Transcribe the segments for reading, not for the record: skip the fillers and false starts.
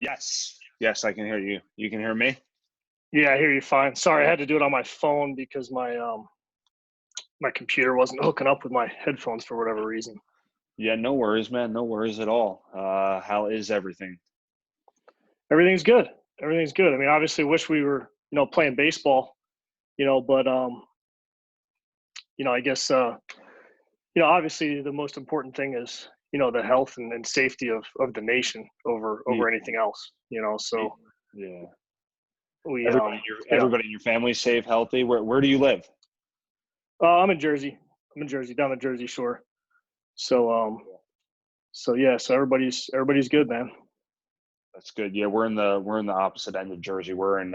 Yes. Yes, I can hear you. You can hear me? Yeah, I hear you fine. Sorry, I had to do it on my phone because my computer wasn't hooking up with my headphones for whatever reason. Yeah, no worries, man. No worries at all. How is everything? Everything's good. Everything's good. I mean, obviously, wish we were playing baseball, but I guess obviously the most important thing is the health and safety of the nation over Ye- anything else. ye- So Yeah. we Everybody in your family safe, healthy. Where do you live? I'm in Jersey. I'm in Jersey, down the Jersey Shore. So yeah, so everybody's good, man. That's good. Yeah, we're in the opposite end of Jersey. We're in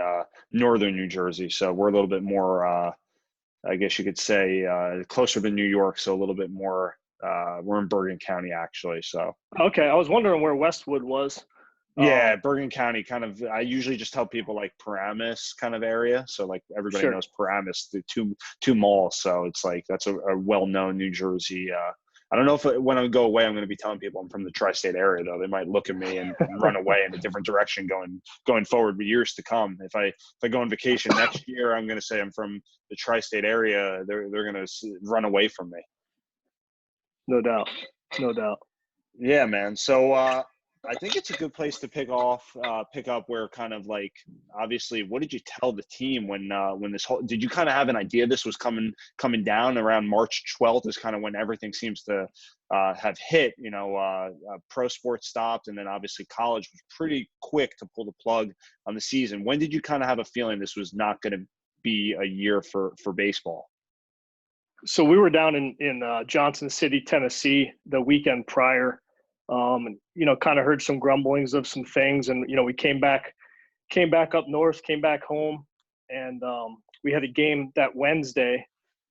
northern New Jersey, so we're a little bit more I guess you could say closer to New York, so a little bit more we're in Bergen County actually. So Okay, I was wondering where Westwood was. yeah, Bergen County kind of. I usually just tell people like Paramus kind of area. So like everybody Sure. knows Paramus, the two malls. So it's like that's a well-known New Jersey. I don't know if when I go away, I'm going to be telling people I'm from the tri-state area. Though they might look at me and run away in a different direction going forward for years to come. If I go on vacation next year, I'm going to say I'm from the tri-state area. They're going to run away from me. No doubt. No doubt. Yeah, man. So I think it's a good place to pick up where kind of like obviously, what did you tell the team when this whole? Did you kind of have an idea this was coming down around March 12th? Is kind of when everything seems to have hit. Pro sports stopped, and then obviously college was pretty quick to pull the plug on the season. When did you kind of have a feeling this was not going to be a year for baseball? So we were down in Johnson City, Tennessee, the weekend prior, and kind of heard some grumblings of some things, and we came back up north, came back home, and we had a game that Wednesday,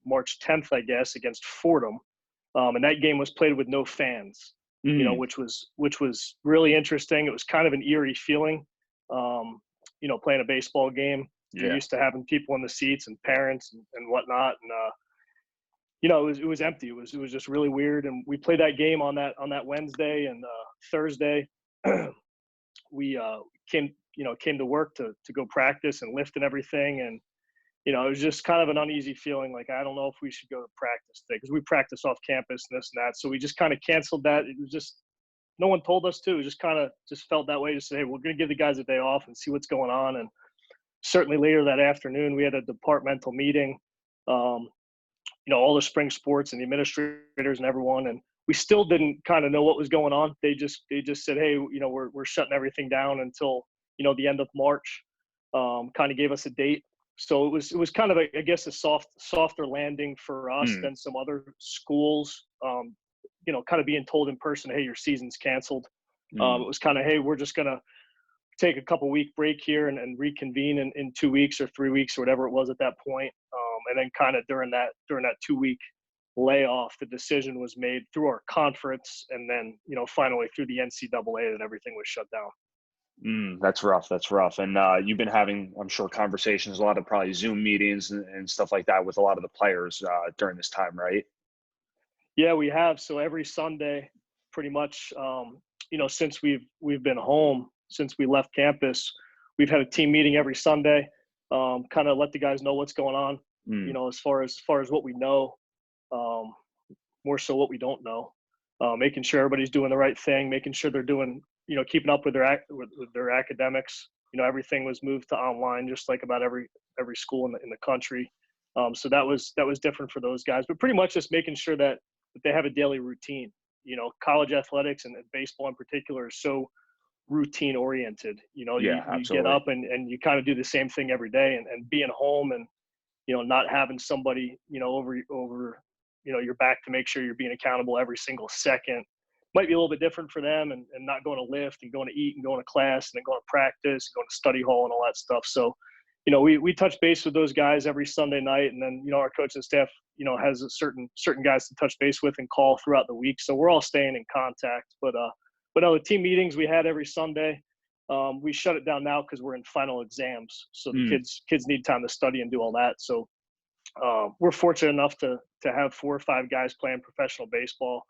March 10th, I guess, against Fordham, and that game was played with no fans. Mm, Which was really interesting. It was kind of an eerie feeling, playing a baseball game. You're yeah. used to having people in the seats and parents and whatnot, and it was empty. It was just really weird. And we played that game on that Wednesday and Thursday. We came to work to go practice and lift and everything, and it was just kind of an uneasy feeling. Like, I don't know if we should go to practice today because we practice off campus and this and that. So we just kind of canceled that. It was just no one told us to. It just kind of just felt that way. Just say, hey, we're going to give the guys a day off and see what's going on. And certainly later that afternoon, we had a departmental meeting. Um, all the spring sports and the administrators and everyone, and we still didn't kind of know what was going on. They just said, hey, we're shutting everything down until the end of March. Kind of gave us a date. So it was kind of I guess a softer landing for us Mm, than some other schools. Kind of being told in person, hey, your season's canceled. It mm. was kind of, hey, we're just gonna take a couple week break here and reconvene in 2 weeks or 3 weeks or whatever it was at that point. And then kind of during that 2 week layoff, the decision was made through our conference, and then finally through the NCAA, that everything was shut down. That's rough. That's rough. And you've been having, I'm sure, conversations, a lot of probably Zoom meetings and stuff like that with a lot of the players during this time, right? Yeah, we have. So every Sunday, pretty much, since we've been home, since we left campus, we've had a team meeting every Sunday. Kind of let the guys know what's going on. Mm, As far as what we know, um, more so what we don't know. Making sure everybody's doing the right thing, making sure they're doing, keeping up with their academics. Everything was moved to online, just like about every school in the country. So that was different for those guys, but pretty much just making sure that they have a daily routine. College athletics and baseball in particular is so routine oriented. You yeah, you get absolutely. up and you kind of do the same thing every day, and being home and not having somebody over your back to make sure you're being accountable every single second might be a little bit different for them, and not going to lift and going to eat and going to class and then going to practice and going to study hall and all that stuff. So we touch base with those guys every Sunday night, and then our coaching staff has a certain guys to touch base with and call throughout the week. So we're all staying in contact. But no, the team meetings we had every Sunday. We shut it down now because we're in final exams, so the Mm, kids need time to study and do all that. So we're fortunate enough to have 4 or 5 guys playing professional baseball.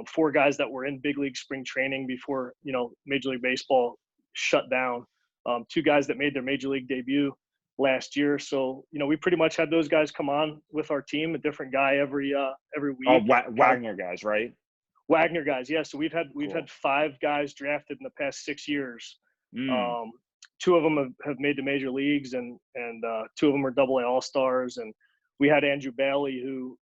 4 guys that were in big league spring training before Major League Baseball shut down. Two guys that made their major league debut last year. So, we pretty much had those guys come on with our team, a different guy every Oh, week. Wagner guys, right? Wagner guys. Yeah. So we've Cool. had 5 guys drafted in the past 6 years. Mm. 2 of them have made the major leagues, and 2 of them are Double-A All-Stars. And we had Andrew Bailey, who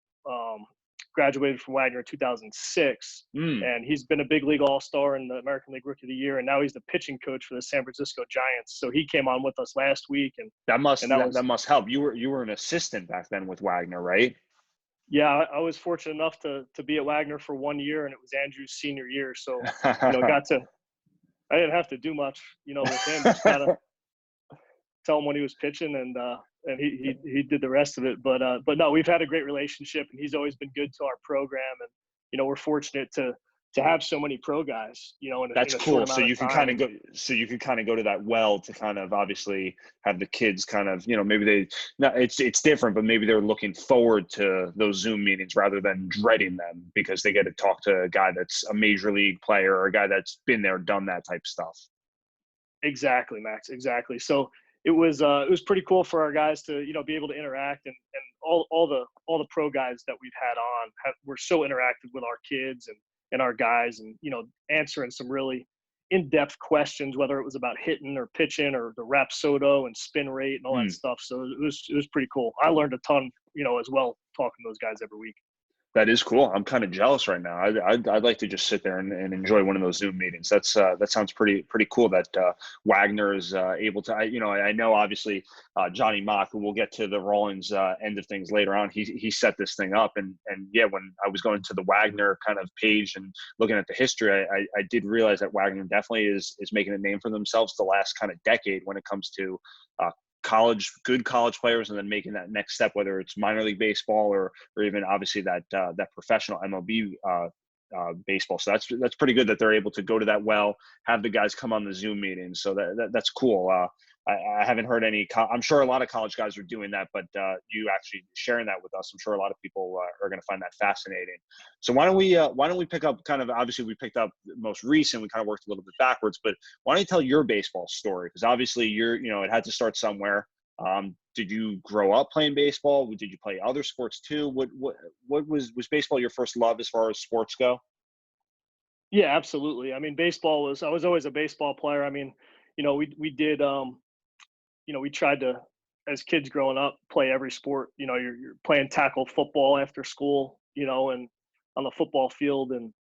graduated from Wagner in 2006, and he's been a big league All-Star and the American League Rookie of the Year, and now he's the pitching coach for the San Francisco Giants. So he came on with us last week, and that must help. You were an assistant back then with Wagner, right? Yeah, I was fortunate enough to be at Wagner for 1 year, and it was Andrew's senior year. So, I didn't have to do much, with him. Just gotta tell him when he was pitching, and he did the rest of it. But no, we've had a great relationship, and he's always been good to our program. And we're fortunate to have so many pro guys. That's in a cool. short So amount you of can time. kind of go. So you can kind of go to that well to kind of obviously have the kids kind of maybe they. No, it's different, but maybe they're looking forward to those Zoom meetings rather than dreading them because they get to talk to a guy that's a major league player or a guy that's been there, done that type stuff. Exactly, Max. Exactly. So it was pretty cool for our guys to be able to interact, and all the pro guys that we've had on were so interactive with our kids and our guys, and answering some really in-depth questions, whether it was about hitting or pitching or the Rapsodo and spin rate and all that stuff. So it was pretty cool. I learned a ton as well talking to those guys every week. That is cool. I'm kind of jealous right now. I'd like to just sit there and enjoy one of those Zoom meetings. That sounds pretty cool. That Wagner is able to. I know obviously Johnny Mock, who we'll get to the Rollins end of things later on. He set this thing up, and yeah, when I was going to the Wagner kind of page and looking at the history, I did realize that Wagner definitely is making a name for themselves the last kind of decade when it comes to good college players, and then making that next step, whether it's minor league baseball or even obviously that professional MLB baseball. So that's pretty good that they're able to go to that well, have the guys come on the Zoom meetings. So that's cool. I haven't heard any. I'm sure a lot of college guys are doing that, but you actually sharing that with us, I'm sure a lot of people are going to find that fascinating. So why don't we pick up kind of, obviously we picked up most recent. We kind of worked a little bit backwards, but why don't you tell your baseball story? Because obviously it had to start somewhere. Did you grow up playing baseball? Did you play other sports too? What was baseball your first love as far as sports go? Yeah, absolutely. I mean, I was always a baseball player. I mean, we did, we tried to, as kids growing up, play every sport. You're playing tackle football after school, and on the football field, and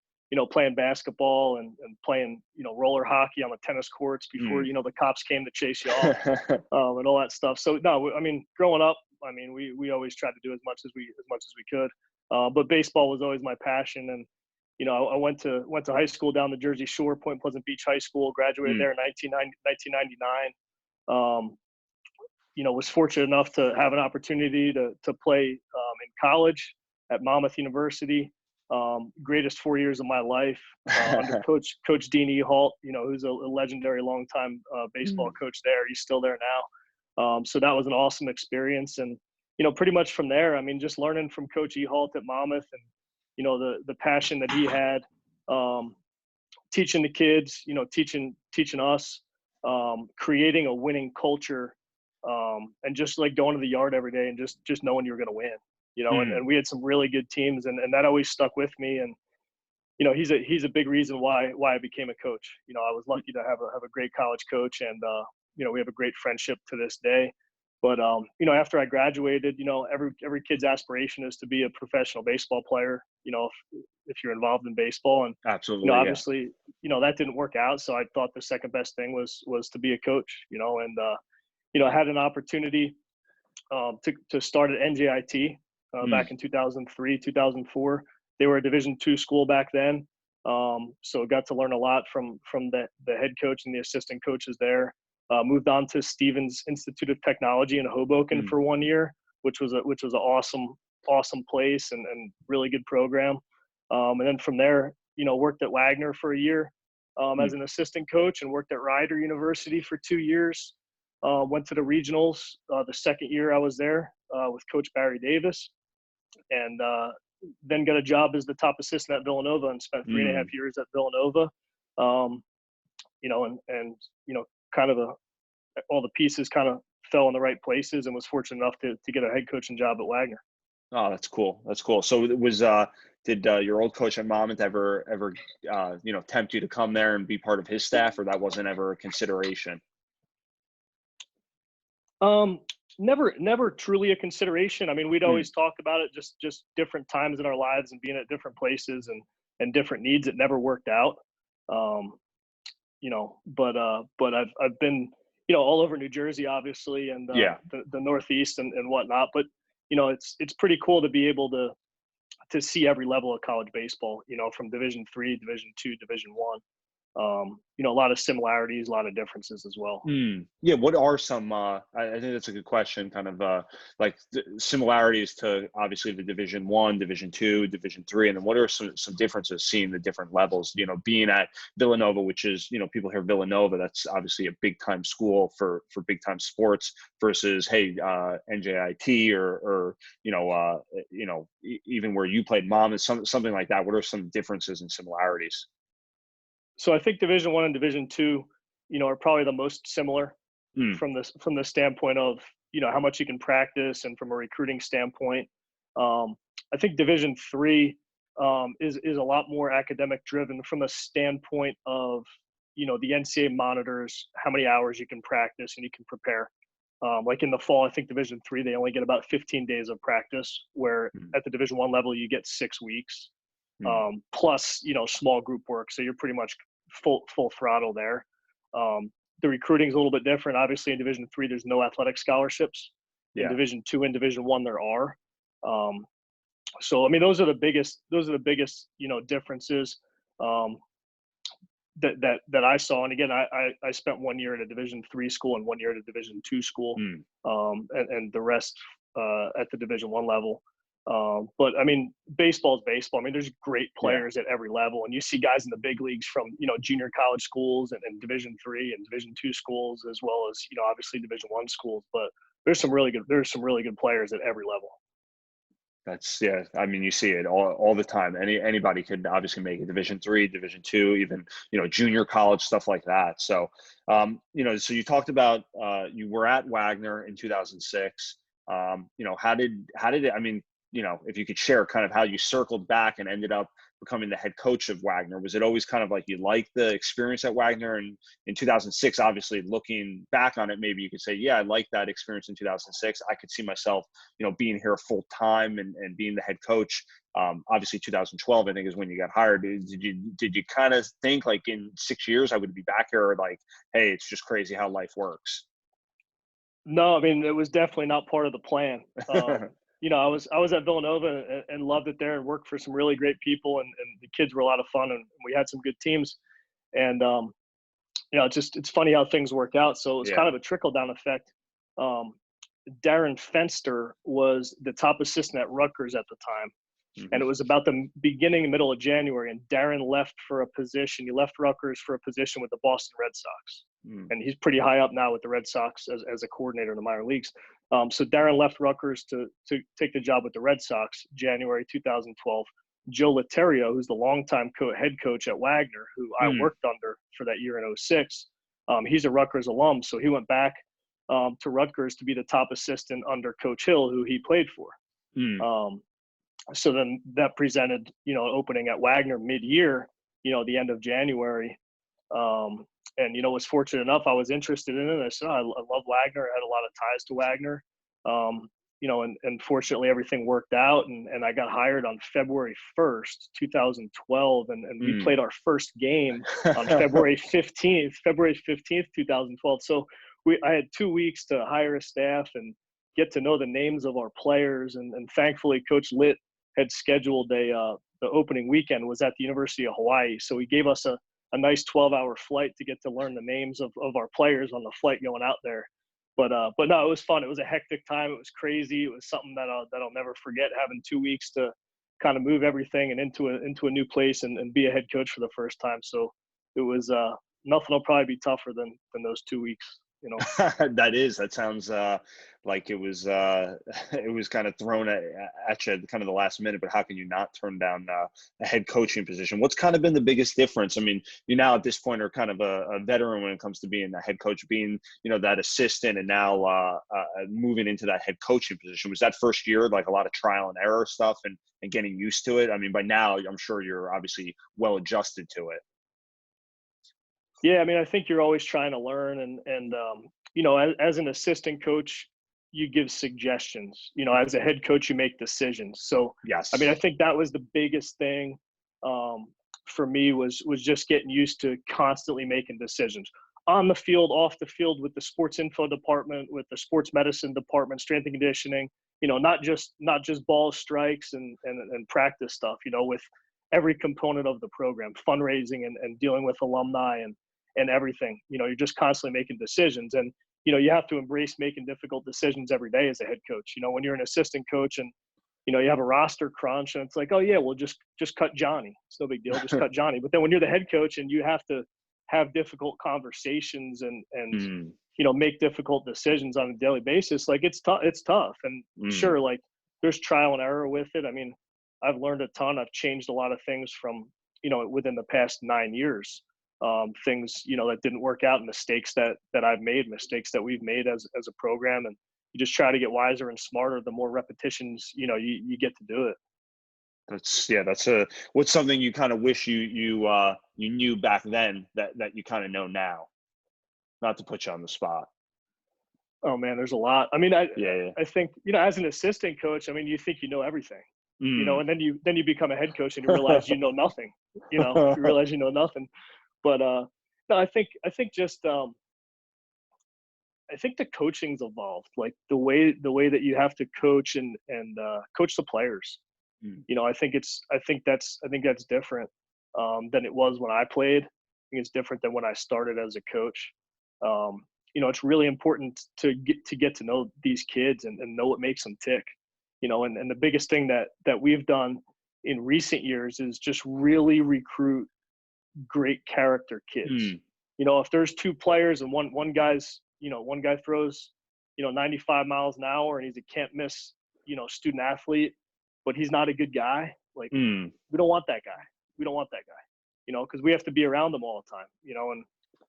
playing basketball and playing roller hockey on the tennis courts before the cops came to chase you off, and all that stuff. So no, I mean, growing up, I mean, we always tried to do as much as we could, but baseball was always my passion. And I went to high school down the Jersey Shore, Point Pleasant Beach High School, graduated there in 1999. Was fortunate enough to have an opportunity to play in college at Monmouth University. Greatest 4 years of my life under Coach Dean Ehalt, who's a legendary longtime baseball coach there. He's still there now. So that was an awesome experience. And, pretty much from there, I mean, just learning from Coach Ehalt at Monmouth, and, the passion that he had, teaching the kids, teaching us, creating a winning culture, and just like going to the yard every day and just knowing you're going to win. And we had some really good teams, and that always stuck with me. And, he's a big reason why I became a coach. I was lucky to have a great college coach, and, we have a great friendship to this day. But, after I graduated, every kid's aspiration is to be a professional baseball player, if you're involved in baseball. And, Absolutely, obviously, that didn't work out. So I thought the second best thing was to be a coach, and, I had an opportunity to start at NJIT back in 2003, 2004. They were a Division II school back then. So I got to learn a lot from the head coach and the assistant coaches there. Moved on to Stevens Institute of Technology in Hoboken for 1 year, which was an awesome place and really good program. And then from there, worked at Wagner for a year as an assistant coach, and worked at Rider University for 2 years. Went to the regionals the second year I was there with Coach Barry Davis, and then got a job as the top assistant at Villanova, and spent 3.5 years at Villanova. and kind of all the pieces kind of fell in the right places, and was fortunate enough to get a head coaching job at Wagner. Oh, that's cool. That's cool. So it was, did your old coach at Monmouth ever tempt you to come there and be part of his staff, or that wasn't ever a consideration? Never truly a consideration. I mean, we'd always talk about it, just different times in our lives and being at different places and different needs. It never worked out. But I've been, all over New Jersey, obviously, and Yeah. the Northeast and whatnot. But it's pretty cool to be able to see every level of college baseball. From Division III, Division II, Division I. A lot of similarities, a lot of differences as well. Yeah. What are some, I think that's a good question, kind of like the similarities to obviously the Division I, Division II, Division III, and then what are some differences seeing the different levels, being at Villanova, which is, people hear Villanova, that's obviously a big time school for big time sports versus, hey, NJIT or even where you played Monmouth, something like that. What are some differences and similarities? So I think Division I and Division II, are probably the most similar from the standpoint of, how much you can practice and from a recruiting standpoint. I think Division III is a lot more academic driven from a standpoint of, the NCAA monitors how many hours you can practice and you can prepare. Like in the fall, I think Division III, they only get about 15 days of practice, where at the Division I level, you get 6 weeks. Plus, small group work. So you're pretty much full throttle there. The recruiting is a little bit different. Obviously in Division III, there's no athletic scholarships. In Division II and Division I, there are. So, I mean, those are the biggest, differences that I saw. And again, I spent 1 year at a Division III school and 1 year at a Division II school, and the rest at the Division I level. But I mean, baseball is baseball. I mean, there's great players at every level, and you see guys in the big leagues from, junior college schools and Division III and Division II schools, as well as, obviously Division I schools, but there's some really good players at every level. That's, I mean, you see it all the time. Anybody could obviously make a Division III, Division II, even, junior college, stuff like that. So, so you talked about, you were at Wagner in 2006. How did it, I mean, if you could share kind of how you circled back and ended up becoming the head coach of Wagner. Was it always kind of like you liked the experience at Wagner? And in 2006, obviously looking back on it, maybe you could say, yeah, I liked that experience in 2006. I could see myself, being here full time and being the head coach. Obviously 2012, I think, is when you got hired. Did you kind of think like in 6 years I would be back here, or like, hey, it's just crazy how life works? No, I mean, it was definitely not part of the plan. I was at Villanova and loved it there and worked for some really great people, and the kids were a lot of fun, and we had some good teams. And, it's funny how things work out. So it was kind of a trickle down effect. Darren Fenster was the top assistant at Rutgers at the time. And it was about the middle of January, and Darren left for a position. He left Rutgers for a position with the Boston Red Sox. And he's pretty high up now with the Red Sox as a coordinator in the minor leagues. So Darren left Rutgers to take the job with the Red Sox, January 2012. Joe Laterio, who's the longtime head coach at Wagner, who I worked under for that year in 2006, he's a Rutgers alum. So he went back to Rutgers to be the top assistant under Coach Hill, who he played for. So then that presented, an opening at Wagner mid-year, the end of January. And, was fortunate enough, I was interested in it. I said, I love Wagner. I had a lot of ties to Wagner. And fortunately everything worked out, and I got hired on February 1st, 2012. And we played our first game on February 15th, 2012. So I had 2 weeks to hire a staff and get to know the names of our players. And thankfully Coach Litt had scheduled the opening weekend was at the University of Hawaii. So he gave us a nice 12-hour flight to get to learn the names of our players on the flight going out there. But no, it was fun. It was a hectic time. It was crazy. It was something that I'll never forget, having 2 weeks to kind of move everything and into a new place and be a head coach for the first time. So it was nothing will probably be tougher than those 2 weeks. That sounds like it was it was kind of thrown at you at kind of the last minute, but how can you not turn down a head coaching position? What's kind of been the biggest difference? I mean, you now at this point are kind of a veteran when it comes to being a head coach, being, that assistant, and now moving into that head coaching position. Was that first year like a lot of trial and error stuff and getting used to it? I mean, by now I'm sure you're obviously well adjusted to it. Yeah, I mean, I think you're always trying to learn, and as an assistant coach, you give suggestions. As a head coach, you make decisions. So, I mean, I Yes. think that was the biggest thing for me was just getting used to constantly making decisions on the field, off the field, with the sports info department, with the sports medicine department, strength and conditioning. Not just ball strikes and practice stuff. With every component of the program, fundraising and dealing with alumni and everything. You're just constantly making decisions, and you have to embrace making difficult decisions every day as a head coach. When you're an assistant coach and you have a roster crunch and it's like, oh yeah, well just cut Johnny. It's no big deal, just cut Johnny. But then when you're the head coach and you have to have difficult conversations and Mm, make difficult decisions on a daily basis, like it's tough. And mm. sure, like there's trial and error with it. I mean, I've learned a ton. I've changed a lot of things from within the past 9 years. Things that didn't work out, mistakes that I've made, mistakes that we've made as a program, and you just try to get wiser and smarter. The more repetitions you get to do it. That's what's something you kind of wish you knew back then that you kind of know now. Not to put you on the spot. Oh man, there's a lot. I mean, I Yeah, yeah. I think as an assistant coach, I mean, you think you know everything, Mm. and then you become a head coach and you realize you know nothing. You realize you know nothing. But no, I think just I think the coaching's evolved. Like the way that you have to coach and coach the players. Mm. I think that's different than it was when I played. I think it's different than when I started as a coach. It's really important to get to know these kids and know what makes them tick. And the biggest thing that we've done in recent years is just really recruit great character kids. Mm. If there's two players and one guy throws 95 miles an hour and he's a can't miss student athlete, but he's not a good guy. Like Mm. we don't want that guy. We don't want that guy. Because we have to be around them all the time.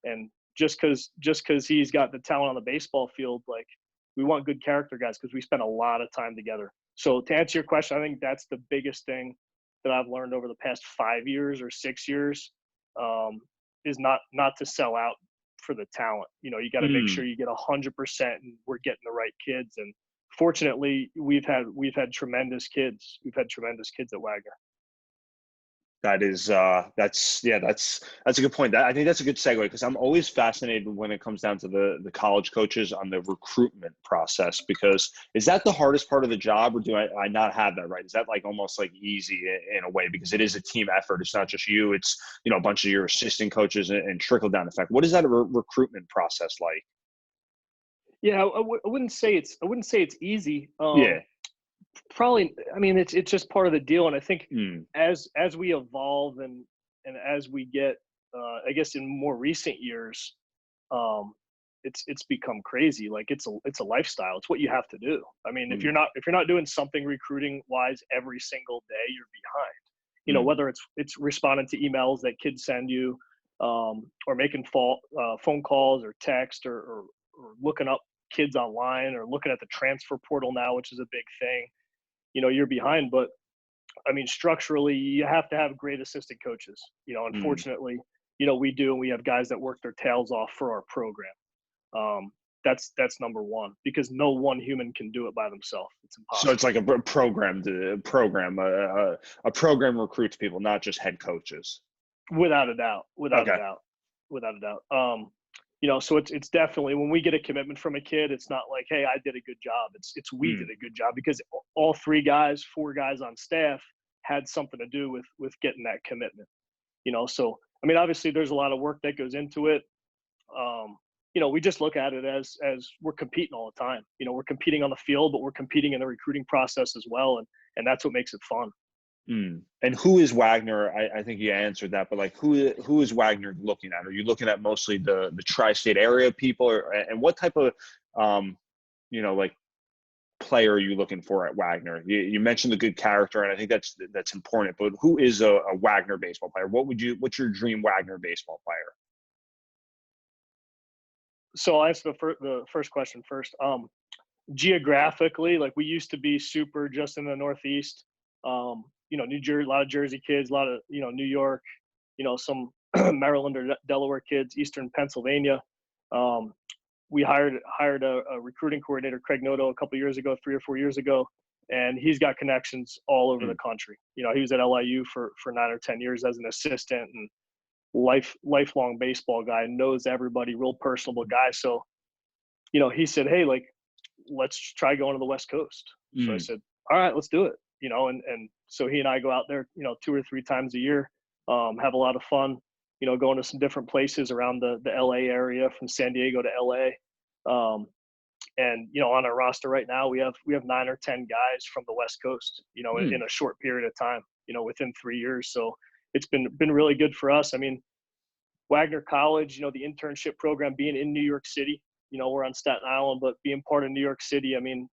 And just because he's got the talent on the baseball field, like we want good character guys because we spend a lot of time together. So to answer your question, I think that's the biggest thing that I've learned over the past 5 years or 6 years, is not to sell out for the talent. You got to make sure Mm. you get 100% and we're getting the right kids. And fortunately, we've had tremendous kids. We've had tremendous kids at Wagner. That's a good point. I think that's a good segue because I'm always fascinated when it comes down to the college coaches on the recruitment process, because is that the hardest part of the job, or do I not have that right? Is that like almost like easy in a way, because it is a team effort? It's not just you, it's a bunch of your assistant coaches and trickle down effect. What is that recruitment process like? Yeah, I wouldn't say it's easy. Yeah. Probably, I mean, it's just part of the deal. And I think Mm. as we evolve and as we get, I guess in more recent years, um, it's become crazy. Like it's a lifestyle. It's what you have to do. I mean, if Mm. you're not doing something recruiting wise every single day, you're behind. Mm. Whether it's responding to emails that kids send you, or making phone calls or text, or looking up kids online, or looking at the transfer portal now, which is a big thing. You're behind. But I mean, structurally, you have to have great assistant coaches. Mm. Unfortunately, we do, and we have guys that work their tails off for our program. Um, that's number one, because no one human can do it by themselves. It's So it's impossible. like a a program recruits people, not just head coaches. Without a doubt. Without a Okay. doubt. Without a doubt. So it's definitely, when we get a commitment from a kid, it's not like, hey, I did a good job. It's we did Mm. a good job, because all 4 guys on staff had something to do with getting that commitment. So I mean, obviously there's a lot of work that goes into it. We just look at it as we're competing all the time. We're competing on the field, but we're competing in the recruiting process as well, and that's what makes it fun. And who is Wagner? I think you answered that, but like who is Wagner looking at? Are you looking at mostly the tri-state area people, and what type of like player are you looking for at Wagner? You mentioned the good character, and I think that's important. But who is a Wagner baseball player? What's your dream Wagner baseball player? So I'll answer the first question first. Geographically, like we used to be super just in the Northeast. New Jersey, a lot of Jersey kids, a lot of New York, some Maryland or Delaware kids, Eastern Pennsylvania. We hired a recruiting coordinator, Craig Knodel, a couple years ago, 3 or 4 years ago, and he's got connections all over the country. He was at LIU for 9 or 10 years as an assistant, and lifelong baseball guy, knows everybody, real personable guy. So, he said, hey, like, let's try going to the West Coast. So I said, all right, let's do it. And so he and I go out there, 2 or 3 times a year, have a lot of fun, going to some different places around the LA area, from San Diego to LA. And on our roster right now, we have 9 or 10 guys from the West Coast, in a short period of time, within 3 years. So it's been really good for us. I mean, Wagner College, the internship program, being in New York City, we're on Staten Island, but being part of New York City, I mean,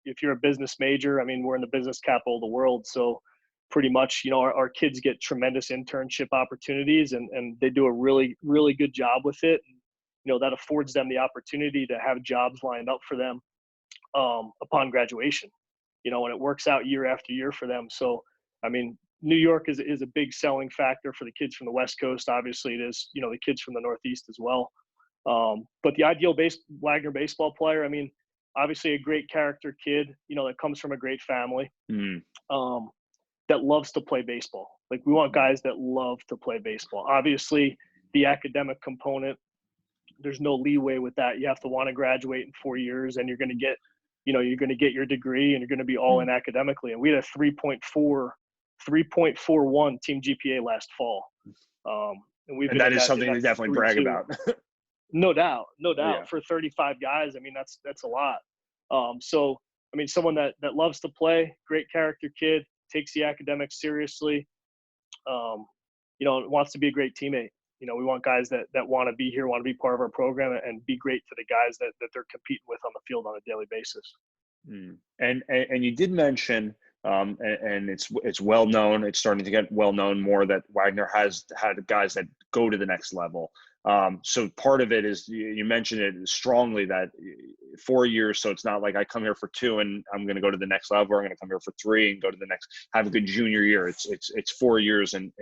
if you're a business major, I mean, we're in the business capital of the world. So pretty much, our kids get tremendous internship opportunities, and they do a really, really good job with it. And, that affords them the opportunity to have jobs lined up for them upon graduation, and it works out year after year for them. So, I mean, New York is a big selling factor for the kids from the West Coast. Obviously it is, the kids from the Northeast as well. But the ideal Wagner baseball player, I mean, obviously a great character kid, that comes from a great family, that loves to play baseball. Like, we want guys that love to play baseball. Obviously the academic component, there's no leeway with that. You have to want to graduate in 4 years, and you're going to get your degree, and you're going to be all in academically. And we had a 3.41 team GPA last fall. And that is something to definitely brag about. No doubt. Yeah. For 35 guys, I mean, that's a lot. So, I mean, someone that loves to play, great character kid, takes the academics seriously, wants to be a great teammate. We want guys that want to be here, want to be part of our program, and be great to the guys that they're competing with on the field on a daily basis. And you did mention, and it's well known, it's starting to get well known more, that Wagner has had guys that go to the next level. So part of it is, you mentioned it strongly, that 4 years. So it's not like I come here for 2 and I'm going to go to the next level, or I'm going to come here for 3 and go to the next, have a good junior year. It's 4 years, and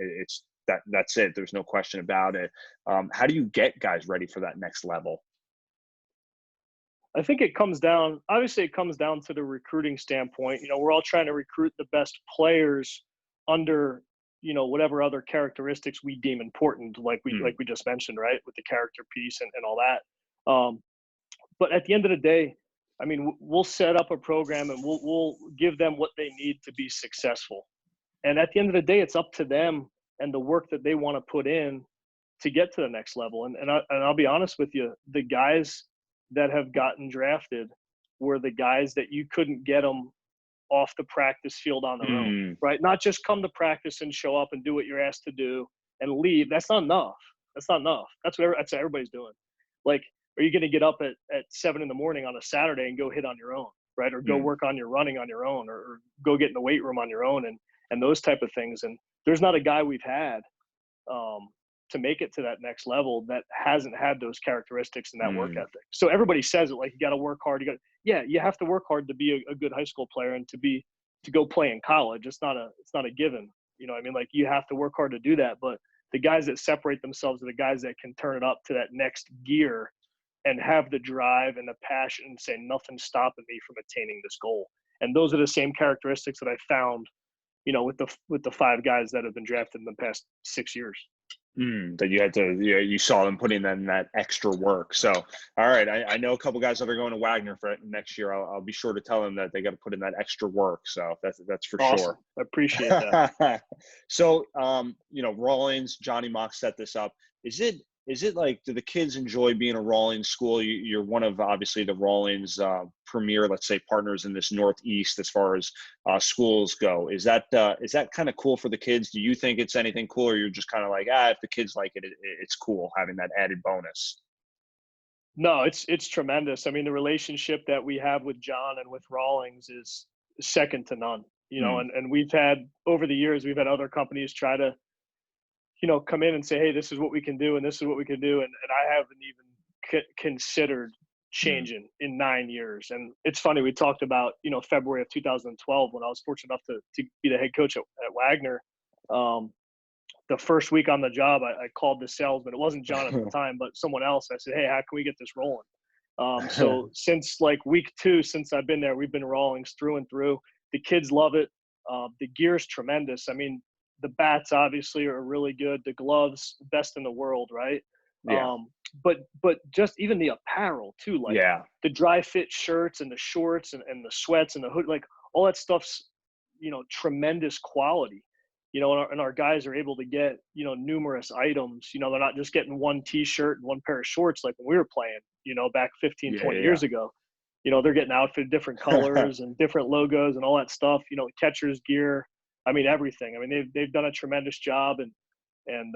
that's it. There's no question about it. How do you get guys ready for that next level? I think it comes down to the recruiting standpoint. We're all trying to recruit the best players under, whatever other characteristics we deem important, like we just mentioned, right, with the character piece and all that. But at the end of the day, I mean, we'll set up a program, and we'll give them what they need to be successful. And at the end of the day, it's up to them and the work that they want to put in to get to the next level. And I'll be honest with you, the guys that have gotten drafted were the guys that you couldn't get them off the practice field on their own, right? Not just come to practice and show up and do what you're asked to do and leave. That's not enough. That's what everybody's doing. Like, are you going to get up at 7 a.m. on a Saturday and go hit on your own, right? Or go work on your running on your own, or go get in the weight room on your own, and those type of things. And there's not a guy we've had to make it to that next level that hasn't had those characteristics and that work ethic. So everybody says it, like, you got to work hard. You have to work hard to be a good high school player, and to go play in college. It's not a given. I mean, like, you have to work hard to do that. But the guys that separate themselves are the guys that can turn it up to that next gear and have the drive and the passion and say, nothing's stopping me from attaining this goal. And those are the same characteristics that I found, with the 5 guys that have been drafted in the past 6 years. That you had to, you saw them putting in that extra work. So, all right, I know a couple guys that are going to Wagner for next year. I'll be sure to tell them that they got to put in that extra work. So that's for awesome. sure. I appreciate that. So, Rawlins, Johnny Mock set this up. Is it is it like, do the kids enjoy being a Rawlings school? You're one of obviously the Rawlings premier, let's say, partners in this Northeast as far as schools go. Is that kind of cool for the kids? Do you think it's anything cool, or you're just kind of like, if the kids like it, it's cool having that added bonus? No, it's tremendous. I mean, the relationship that we have with John and with Rawlings is second to none. You know, Mm, and we've had over the years, we've had other companies try to, come in and say, hey, this is what we can do and this is what we can do, and I haven't even considered mm. changing in 9 years. And it's funny, we talked about February of 2012 when I was fortunate enough to be the head coach at Wagner. The first week on the job, I called the salesman. It wasn't John at the time, but someone else. I said, hey, how can we get this rolling? So since like week 2, since I've been there, we've been Rawlings through and through. The kids love it. The gear's tremendous. I mean, the bats obviously are really good. The gloves, best in the world, right? Yeah, But just even the apparel too, like yeah, the dry fit shirts and the shorts and the sweats and the hood, like all that stuff's tremendous quality. And our guys are able to get numerous items. They're not just getting one T-shirt and one pair of shorts like when we were playing. Back 15, yeah, 20 years ago. They're getting outfitted different yeah. colors and different logos and all that stuff. Catcher's gear. I mean, everything. I mean, they've done a tremendous job, and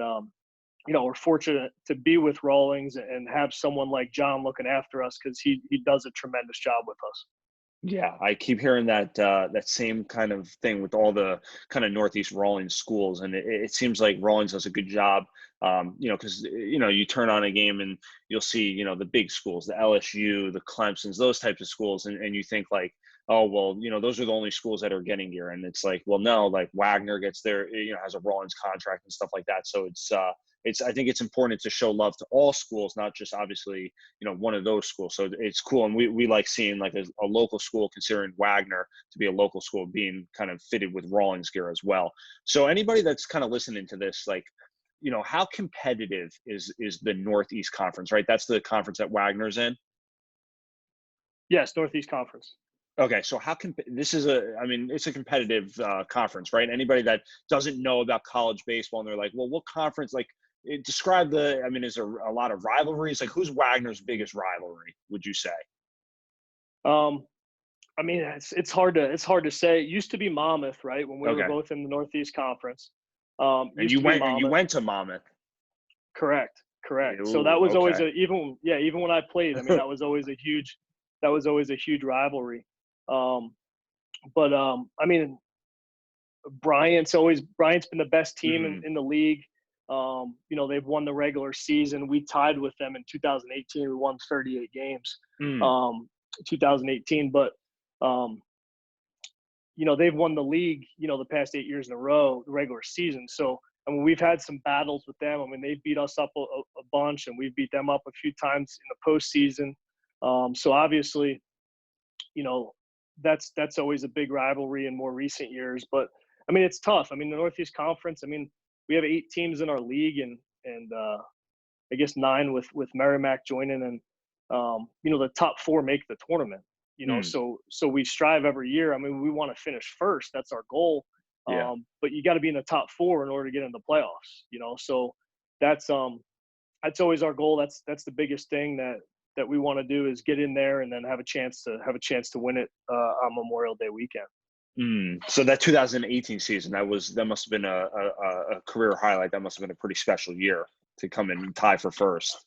we're fortunate to be with Rawlings and have someone like John looking after us because he does a tremendous job with us. Yeah, I keep hearing that same kind of thing with all the kind of Northeast Rawlings schools, and it seems like Rawlings does a good job. Because you turn on a game and you'll see the big schools, the LSU, the Clemson's, those types of schools, and you think like, oh well, those are the only schools that are getting gear, and it's like, well, no, like Wagner gets their has a Rawlings contract and stuff like that, so it's I think it's important to show love to all schools, not just obviously one of those schools. So it's cool, and we like seeing like a local school, considering Wagner to be a local school, being kind of fitted with Rawlings gear as well. So anybody that's kind of listening to this, like, how competitive is the Northeast Conference, right? That's the conference that Wagner's in. Yes, Northeast Conference. Okay, so this is I mean, it's a competitive conference, right? Anybody that doesn't know about college baseball and they're like, well, what conference? Like, describe I mean, is there a lot of rivalries? Like, who's Wagner's biggest rivalry, would you say? Um, I mean, it's hard to say. It used to be Monmouth, right? When we were Okay, both in the Northeast Conference, and used to be you Monmouth. went to Monmouth. Correct. So that Ooh, was always okay. even when I played. I mean, that was always a huge rivalry. Um, but I mean, Bryant's been the best team in, Mm, in the league. They've won the regular season. We tied with them in 2018. We won 38 games. mm, Um, 2018, but um, they've won the league, the past 8 years in a row, the regular season. So, I mean, we've had some battles with them. I mean, they beat us up a bunch, and we've beat them up a few times in the postseason. So obviously, you know, that's always a big rivalry in more recent years. But I mean, it's tough. I mean, the Northeast Conference. I mean, we have 8 teams in our league, and I guess 9 with Merrimack joining, and the top 4 make the tournament. mm, So we strive every year. I mean, we want to finish first. That's our goal. yeah. But you got to be in the top 4 in order to get in the playoffs. So that's that's always our goal. That's the biggest thing that we want to do is get in there and then have a chance to win it on Memorial Day weekend. So that 2018 season, that must have been a career highlight. That must have been a pretty special year to come in and tie for first.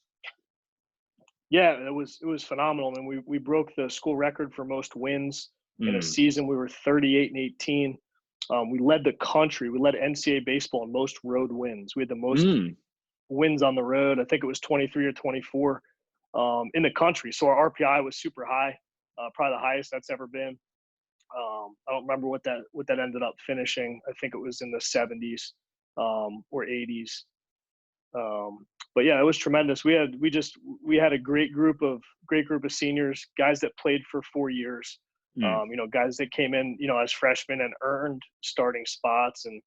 Yeah, it was phenomenal. I mean, we broke the school record for most wins in a Mm, season. We were 38-18. We led the country. We led NCAA baseball in most road wins. We had the most mm, wins on the road. I think it was 23 or 24 in the country. So our RPI was super high, probably the highest that's ever been. I don't remember what that ended up finishing. I think it was in the 70s or 80s. But yeah, it was tremendous. We had a great group of seniors, guys that played for 4 years. mm. Guys that came in, as freshmen and earned starting spots, and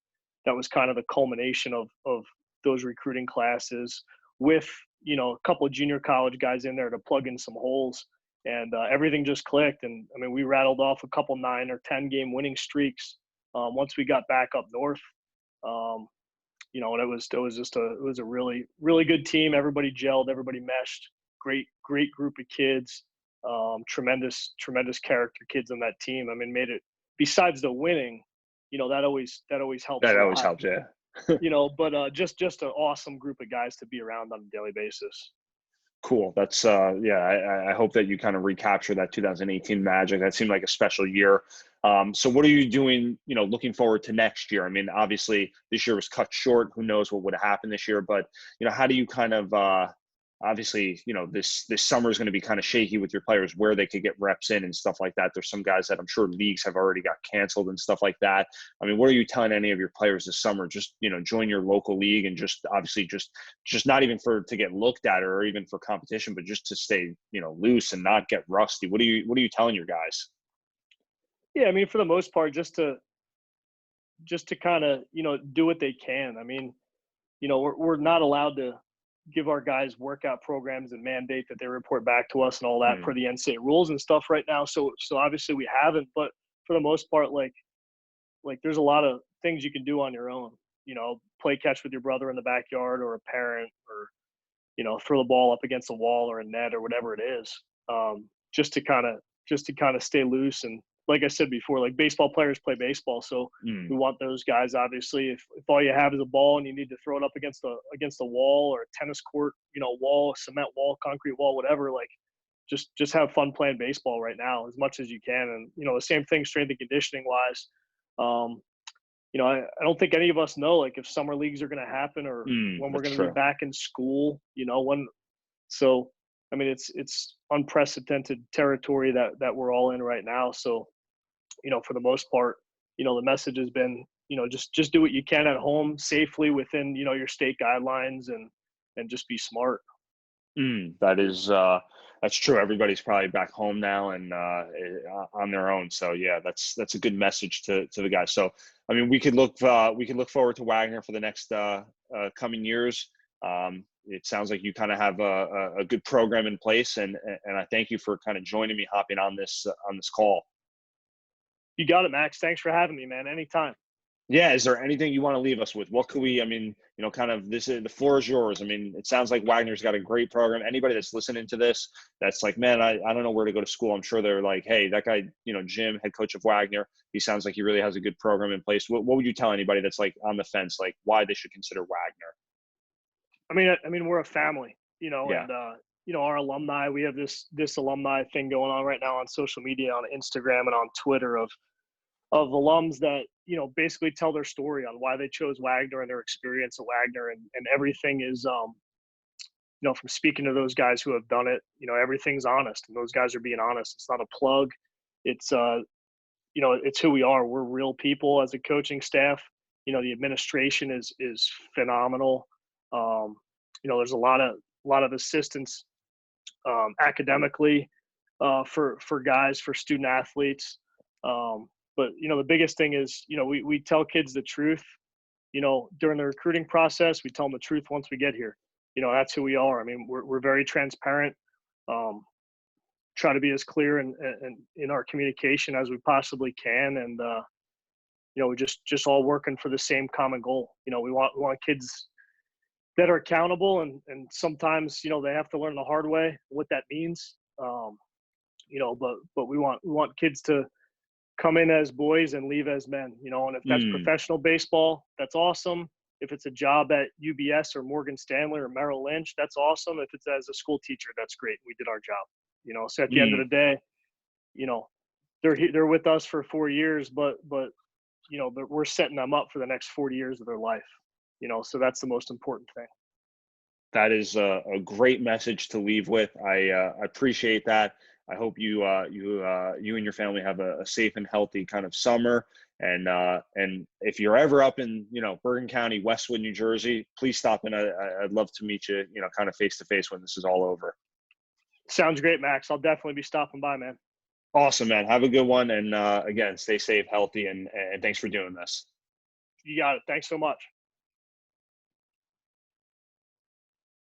that was kind of the culmination of those recruiting classes with a couple of junior college guys in there to plug in some holes, and everything just clicked. And I mean, we rattled off a couple 9 or 10 game winning streaks once we got back up north. Um, And it was a really, really good team. Everybody gelled, everybody meshed. Great group of kids. Tremendous character kids on that team. I mean, made it, besides the winning, that always helps That a always lot. helps, yeah. But just an awesome group of guys to be around on a daily basis. Cool. That's yeah. I hope that you kind of recapture that 2018 magic. That seemed like a special year. So what are you doing? Looking forward to next year. I mean, obviously this year was cut short. Who knows what would have happened this year? But how do you kind of obviously, this summer is going to be kind of shaky with your players where they could get reps in and stuff like that. There's some guys that I'm sure leagues have already got canceled and stuff like that. I mean, what are you telling any of your players this summer? Just, join your local league and just obviously just not even to get looked at or even for competition, but just to stay, loose and not get rusty. What are you telling your guys? Yeah. I mean, for the most part, just to kind of, do what they can. I mean, we're not allowed to give our guys workout programs and mandate that they report back to us and all that per the NCAA rules and stuff right now. So obviously we haven't, but for the most part, like there's a lot of things you can do on your own, play catch with your brother in the backyard or a parent, or, throw the ball up against a wall or a net or whatever it is. Just to kind of stay loose. And like I said before, like baseball players play baseball. So we want those guys, obviously, if all you have is a ball and you need to throw it up against a wall or a tennis court, wall, cement wall, concrete wall, whatever, like just have fun playing baseball right now as much as you can. And, the same thing, strength and conditioning wise. I don't think any of us know, like, if summer leagues are going to happen or when we're going to be back in school, so, I mean, it's unprecedented territory that we're all in right now. So, for the most part, the message has been, just do what you can at home safely within, your state guidelines and just be smart. That is, that's true. Everybody's probably back home now and on their own. So yeah, that's a good message to the guys. So, I mean, we could look forward to Wagner for the next coming years. It sounds like you kind of have a good program in place, and I thank you for kind of joining me, hopping on this call. You got it, Max. Thanks for having me, man. Anytime. Yeah. Is there anything you want to leave us with? What could we, I mean, kind of the floor is yours. I mean, it sounds like Wagner's got a great program. Anybody that's listening to this, that's like, man, I don't know where to go to school. I'm sure they're like, hey, that guy, Jim, head coach of Wagner, he sounds like he really has a good program in place. What would you tell anybody that's like on the fence, like why they should consider Wagner? I mean, we're a family, Yeah. and, our alumni, we have this alumni thing going on right now on social media, on Instagram and on Twitter of alums that, basically tell their story on why they chose Wagner and their experience at Wagner. And everything is, from speaking to those guys who have done it, everything's honest, and those guys are being honest. It's not a plug. It's, it's who we are. We're real people as a coaching staff. The administration is phenomenal. There's a lot of assistance academically for guys, for student athletes. But the biggest thing is, we tell kids the truth, during the recruiting process. We tell them the truth once we get here. That's who we are. I mean, we're very transparent. Try to be as clear and in our communication as we possibly can. And, we're just all working for the same common goal. We want kids that are accountable, and sometimes, they have to learn the hard way what that means. But we want kids to come in as boys and leave as men, and if that's professional baseball, that's awesome. If it's a job at UBS or Morgan Stanley or Merrill Lynch, that's awesome. If it's as a school teacher, that's great. We did our job, so at the end of the day, they're with us for 4 years, but we're setting them up for the next 40 years of their life, so that's the most important thing. That is a great message to leave with. I appreciate that. I hope you and your family have a safe and healthy kind of summer. And if you're ever up in, Bergen County, Westwood, New Jersey, please stop in. I'd love to meet you, kind of face to face when this is all over. Sounds great, Max. I'll definitely be stopping by, man. Awesome, man. Have a good one. And again, stay safe, healthy, and thanks for doing this. You got it. Thanks so much.